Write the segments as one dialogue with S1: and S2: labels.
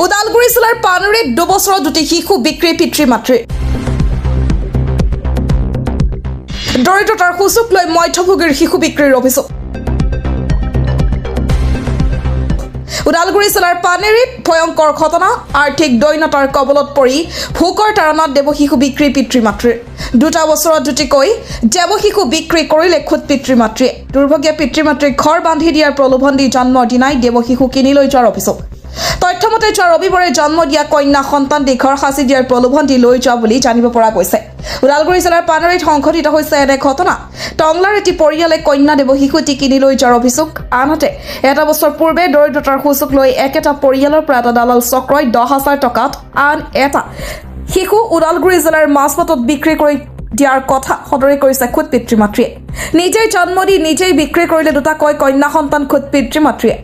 S1: ওদালগুৰি জিলাৰ পানেৰীত 2 বছৰৰ দুটি শিশু বিক্ৰী পিতৃ মাতৃ দৰিদ্ৰতাৰ সুযোগ লৈ মধ্যভোগীৰ শিশু বিক্ৰীৰ অভিযোগ ওদালগুৰি জিলাৰ পানেৰীত ভয়ংকৰ ঘটনা আৰ্থিক দৈন্যতাৰ কবলত পৰি ভোকৰ তাৰণাত দেৱশিশু বিক্ৰী পিতৃ মাতৃৰ 2 বছৰত দুটিকৈ দেৱশিশু বিক্ৰী কৰিলে খুদ পিতৃ মাতৃয়ে দুৰ্ভগীয়া পিতৃ মাতৃক ঘৰ বান্ধি দিয়াৰ প্ৰলোভন দি জন্মৰ দিনাই দেৱশিশু কিনি লৈ যোৱাৰ অভিযোগ তথ্যমতে যোৱা ৰবিবাৰে জন্ম দিয়া কন্যা সন্তান ঘৰ সাঁচি দিয়াৰ প্ৰলোভন দি লৈ যোৱা বুলি জানিব পৰা গৈছে ওদালগুৰি জিলাৰ পানেৰীত সংঘটিত হৈছে এনে ঘটনা টংলাৰ এটি পৰিয়ালে কন্যা দেৱশিশুটি কিনি লৈ যোৱাৰ অভিযোগ আনহাতে 1 বছৰ পূৰ্বে দৰিদ্ৰতাৰ সুযোগ লৈ একেটা পৰিয়ালৰ পৰা এটা দালাল চক্ৰই 10,000 টকাত আন এটা শিশু ওদালগুৰি জিলাৰ মাছমাতত বিক্ৰী কৰি দিয়াৰ কথা সদৰি কৰিছে খুদ পিতৃ মাতৃয়ে নিজেই জন্ম দি নিজেই বিক্ৰী কৰিলে দুটাকৈ কন্যা সন্তান খুদ পিতৃ মাতৃয়ে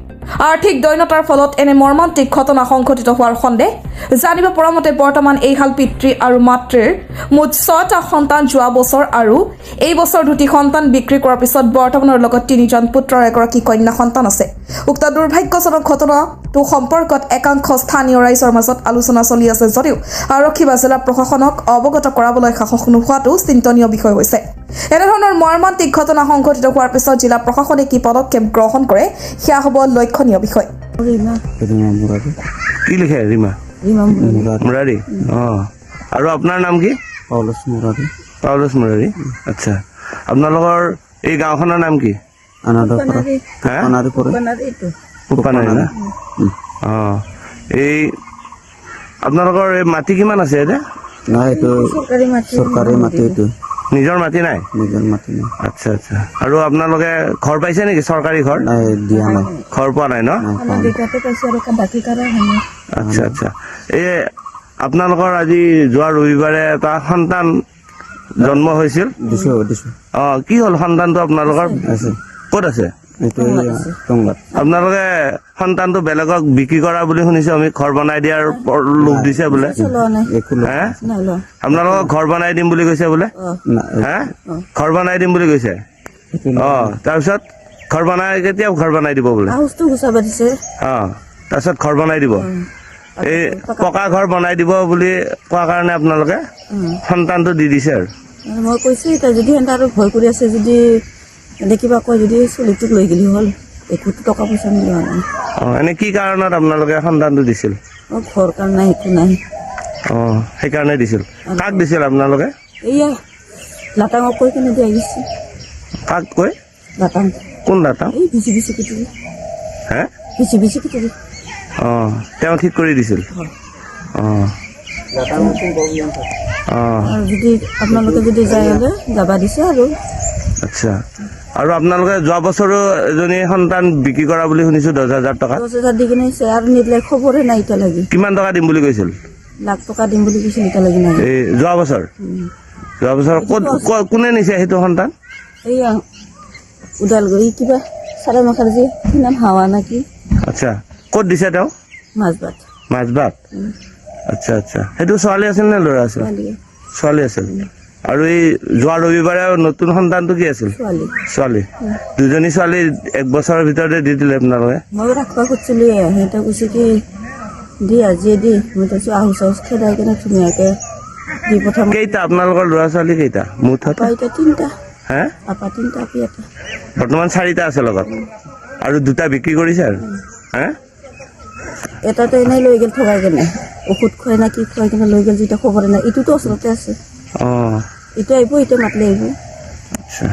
S1: আৰ্থিক দৈন্যতাৰ ফলত এনে মৰ্মান্তিক ঘটনা সংঘটিত হোৱাৰ সন্দেহ জানিব পৰা মতে বৰ্তমান এই হাল পিতৃ আৰু মাতৃৰ মুঠ 6টা সন্তান যোৱা বছৰ আৰু এই বছৰ দুটি সন্তান বিক্ৰী কৰাৰ পিছত বৰ্তমানৰ লগত 3জন পুত্ৰৰ এগৰাকী কন্যা সন্তান আছে উক্ত দুৰ্ভাগ্যজনক ঘটনাটো সম্পৰ্কত একাংশ স্থানীয় ৰাইজৰ মাজত আলোচনা চলি আছে যদিও আৰক্ষী বা জিলা প্ৰশাসনক অৱগত কৰাবলৈ সাহস নোহোৱাটো চিন্তনীয় বিষয় হৈছে এনেধৰণৰ মৰ্মান্তিক ঘটনা সংঘটিত হোৱাৰ পিছত জিলা প্ৰশাসনে কি পদক্ষেপ গ্ৰহণ কৰে সেয়া হ'ব লক্ষণীয় বিষয়
S2: কি লিখে ৰীমা মুৰাৰী আৰু আপোনাৰ নাম কি পাউলছ মুৰাৰী আচ্ছা আপোনালোকৰ এই গাঁওখনৰ নাম কি এই আপোনালোকৰ এই মাটি কিমান আছে এতিয়া
S3: চৰকাৰী মাটি
S2: নিজৰ মাটি নাই আচ্ছা আচ্ছা আৰু আপোনালোকে ঘৰ পাইছে নেকি চৰকাৰী ঘৰ
S3: দিয়া নাই
S2: ঘৰ পোৱা নাই ন আচ্ছা আচ্ছা এই আপোনালোকৰ আজি যোৱা ৰবিবাৰে এটা সন্তান জন্ম হৈছিল কি হ'ল সন্তানটো আপোনালোকৰ ক'ত আছে আপোনালোকে সন্তানটো বেলেগক বিক্ৰী কৰা বুলি শুনিছো আমি ঘৰ বনাই দিয়াৰ লোভ দিছে বোলে আপোনালোকক ঘৰ বনাই দিম বুলি কৈছে বোলে ঘৰ বনাই দিম বুলি কৈছে তাৰপিছত ঘৰ বনাই কেতিয়া ঘৰ বনাই দিব বোলে তাৰপিছত ঘৰ বনাই দিব এই পকা ঘৰ বনাই দিব বুলি কোৱা কাৰণে আপোনালোকে সন্তানটো দি দিছে আৰু
S4: মই কৈছো এতিয়া যদি আৰু ভয় কৰি আছে যদি কিবা কয় যদি চলিটোক লৈ গেলি হ'ল একো টকা পইচা মিলোৱা নাই
S2: এনে কি কাৰণত আপোনালোকে সন্তানটো দিছিল
S4: ঘৰ কাৰণে একো নাই
S2: সেইকাৰণে দিছিল কাক দিছিল আপোনালোকে
S4: এয়া লাটাঙক কৈ কিনে দিয়া গৈছে
S2: কাক কৈ
S4: লাটাং
S2: কোন লাটাং
S4: এই বিচি কিটুৰি বিচি কিটুৰি
S2: তেওঁ ঠিক কৰি দিছিল
S4: যদি আপোনালোকে যদি যায় হ'লে যাবা দিছে আৰু
S2: আচ্ছা আৰু আপোনালোকে যোৱা বছৰো এজনী সন্তান বিক্ৰী কৰা বুলি শুনিছো 10,000 টকা
S4: 10,000 দি কিনে আৰু নিদিলে খবৰে নাই এতিয়ালৈকে
S2: কিমান টকা দিম বুলি কৈছিল
S4: লাখ টকা দিম বুলি কৈছিল এতিয়ালৈকে নাই
S2: এই যোৱা বছৰ ক'ত কোনে নিছে সেইটো সন্তান
S4: এইয়া ওদালগুৰি কিবা চাৰে মাখাৰ যে কি নাম হাৱা নেকি
S2: আচ্ছা ক'ত দিছে তেওঁ মাজবাট আচ্ছা আচ্ছা সেইটো ছোৱালী আছিল নে ল'ৰা আছিল ছোৱালী আছিল আৰু এই যোৱা ৰবিবাৰে নতুন সন্তানটো কি আছিল ছোৱালী দুজনী ছোৱালী 1 বছৰৰ ভিতৰতে দি দিলে আপোনালোকে
S4: মই ৰাখবা খুজিছিলো সিহঁতে কৈছে কি দি আজিয়ে দি মই কৈছো আহুচ খেদাই কিনে ধুনীয়াকে দি পঠাম
S2: কেইটা আপোনালোকৰ ল'ৰা ছোৱালী কেইটা মুঠতে
S4: 3টা
S3: আপা
S4: 3টা আপি এটা
S2: বৰ্তমান 4টা আছে লগত আৰু 2টা বিক্ৰী কৰিছে আৰু
S4: এটাতো এনেই লৈ গেল থগাই কেনে ঔষধ খুৱাই না কি খুৱাই কিনে লৈ গেল যেতিয়া খবৰে নাই এইটোতো ওচৰতে আছে এতিয়া আহিব এতিয়া মাতিলে আহিব
S2: আচ্ছা